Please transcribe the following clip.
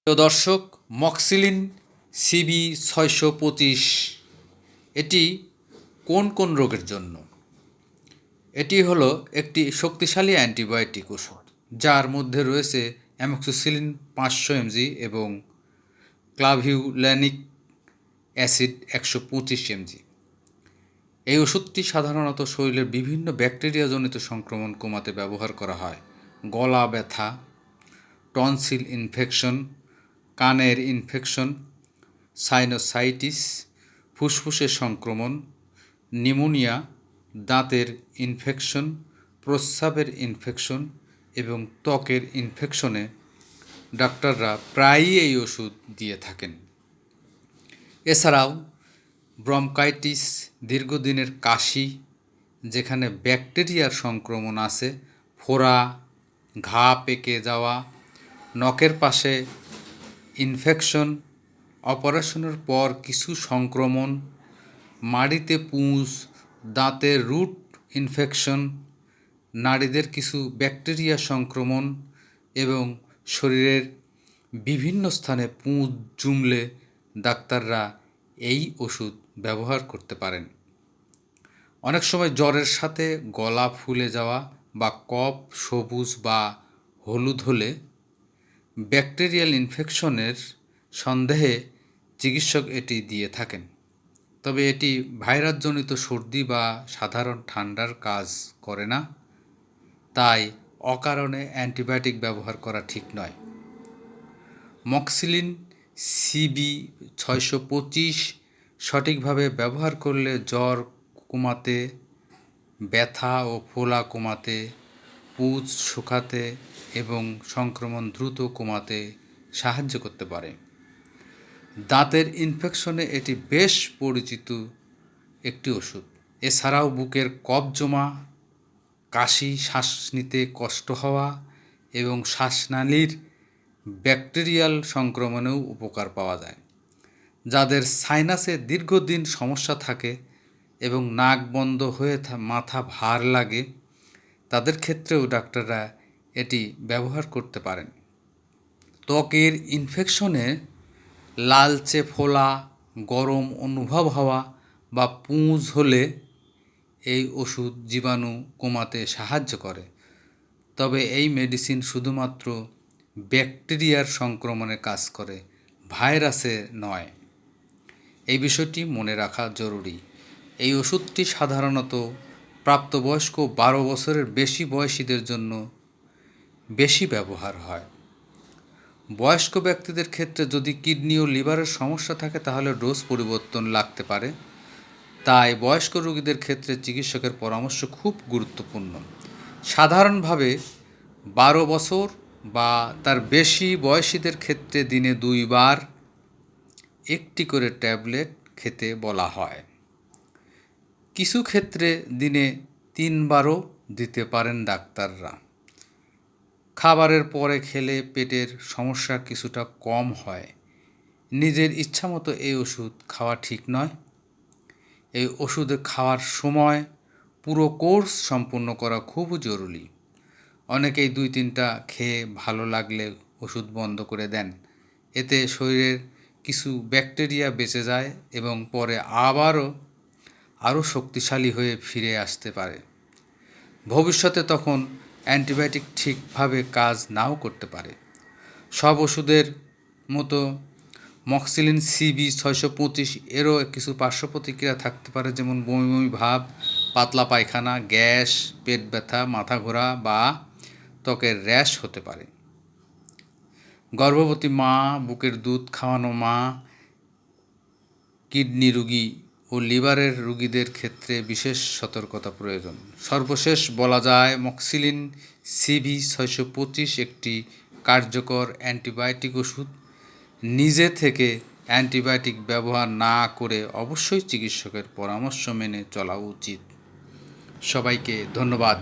প্রিয় দর্শক, মক্সিলিন সিবি 625 এটি কোন কোন রোগের জন্য? এটি হলো একটি শক্তিশালী অ্যান্টিবায়োটিক ওষুধ, যার মধ্যে রয়েছে অ্যামোক্সিসিলিন 500 mg এবং ক্লাভিউল্যানিক অ্যাসিড 125 mg। এই ওষুধটি সাধারণত শরীরের বিভিন্ন ব্যাকটেরিয়াজনিত সংক্রমণ কমাতে ব্যবহার করা হয়। গলা ব্যথা, টনসিল ইনফেকশন, কানের ইনফেকশন, সাইনোসাইটিস, ফুসফুসের সংক্রমণ, নিউমোনিয়া, দাঁতের ইনফেকশন, প্রস্রাবের ইনফেকশন এবং ত্বকের ইনফেকশনে ডাক্তাররা প্রায়ই এই ওষুধ দিয়ে থাকেন। এছাড়াও ব্রঙ্কাইটিস, দীর্ঘদিনের কাশি যেখানে ব্যাকটেরিয়ার সংক্রমণ আছে, ফোড়া, ঘা পেকে যাওয়া, নখের পাশে ইনফেকশন, অপারেশনের পর কিছু সংক্রমণ, মাড়িতে পুঁজ, দাঁতের রুট ইনফেকশন, নাড়িদের কিছু ব্যাকটেরিয়া সংক্রমণ এবং শরীরের বিভিন্ন স্থানে পুঁজ জমলে ডাক্তাররা এই ওষুধ ব্যবহার করতে পারেন। অনেক সময় জ্বরের সাথে গলা ফুলে যাওয়া বা কফ সবুজ বা হলুদ হলে ব্যাকটেরিয়াল ইনফেকশনের সন্দেহে চিকিৎসক এটি দিয়ে থাকেন। তবে এটি ভাইরাসজনিত সর্দি বা সাধারণ ঠান্ডার কাজ করে না, তাই অকারণে অ্যান্টিবায়োটিক ব্যবহার করা ঠিক নয়। মক্সিলিন সিবি 625 সঠিকভাবে ব্যবহার করলে জ্বর কমাতে, ব্যথা ও ফোলা কমাতে, পুঁজ শুকাতে এবং সংক্রমণ দ্রুত কমাতে সাহায্য করতে পারে। দাঁতের ইনফেকশনে এটি বেশ পরিচিত একটি ওষুধ। এছাড়াও বুকের কফ জমা, কাশি, শ্বাস নিতে কষ্ট হওয়া এবং শ্বাসনালীর ব্যাকটেরিয়াল সংক্রমণেও উপকার পাওয়া যায়। যাদের সাইনাসে দীর্ঘদিন সমস্যা থাকে এবং নাক বন্ধ হয়ে মাথা ভার লাগে, তাদের ক্ষেত্রেও ডাক্তাররা এটি ব্যবহার করতে পারেন। ত্বকের ইনফেকশনে লালচে ফোলা, গরম অনুভব হওয়া বা পুঁজ হলে এই ওষুধ জীবাণু কমাতে সাহায্য করে। তবে এই মেডিসিন শুধুমাত্র ব্যাকটেরিয়ার সংক্রমণে কাজ করে, ভাইরাসে নয়। এই বিষয়টি মনে রাখা জরুরি। এই ওষুধটি সাধারণত প্রাপ্তবয়স্ক 12 বছরের বেশি বয়সীদের জন্য বেশি ব্যবহার হয়। বয়স্ক ব্যক্তিদের ক্ষেত্রে যদি কিডনি ও লিভারের সমস্যা থাকে তাহলে ডোজ পরিবর্তন লাগতে পারে। তাই বয়স্ক রোগীদের ক্ষেত্রে চিকিৎসকের পরামর্শ খুব গুরুত্বপূর্ণ। সাধারণভাবে 12 বছর বা তার বেশি বয়সীদের ক্ষেত্রে দিনে 2 বার একটি করে ট্যাবলেট খেতে বলা হয়। কিছু ক্ষেত্রে দিনে 3 বারও দিতে পারেন ডাক্তাররা। খাবারের পরে খেলে পেটের সমস্যা কিছুটা কম হয়। নিজের ইচ্ছামতো এই ওষুধ খাওয়া ঠিক নয়। এই ওষুধ খাওয়ার সময় পুরো কোর্স সম্পূর্ণ করা খুব জরুরি। অনেকেই 2-3টা খেয়ে ভালো লাগলে ওষুধ বন্ধ করে দেন। এতে শরীরের কিছু ব্যাকটেরিয়া বেঁচে যায় এবং পরে আরও শক্তিশালী হয়ে ফিরে আসতে পারে। ভবিষ্যতে তখন অ্যান্টিবায়োটিক ঠিকভাবে কাজ নাও করতে পারে। সব ওষুধের মতো মক্সিলিন সিবি 625 এরও কিছু পার্শ্ব প্রতিক্রিয়া থাকতে পারে, যেমন বমি বমি ভাব, পাতলা পায়খানা, গ্যাস, পেট ব্যথা, মাথা ঘোরা বা ত্বকের র্যাশ হতে পারে। গর্ভবতী মা, বুকের দুধ খাওয়ানো মা, কিডনি রোগী ও লিভারের রোগীদের ক্ষেত্রে বিশেষ সতর্কতা প্রয়োজন। সর্বশেষ বলা যায়, মক্সিলিন সিবি 625 একটি কার্যকর অ্যান্টিবায়োটিক ওষুধ। নিজে থেকে অ্যান্টিবায়োটিক ব্যবহার না করে অবশ্যই চিকিৎসকের পরামর্শ মেনে চলা উচিত। সবাইকে ধন্যবাদ।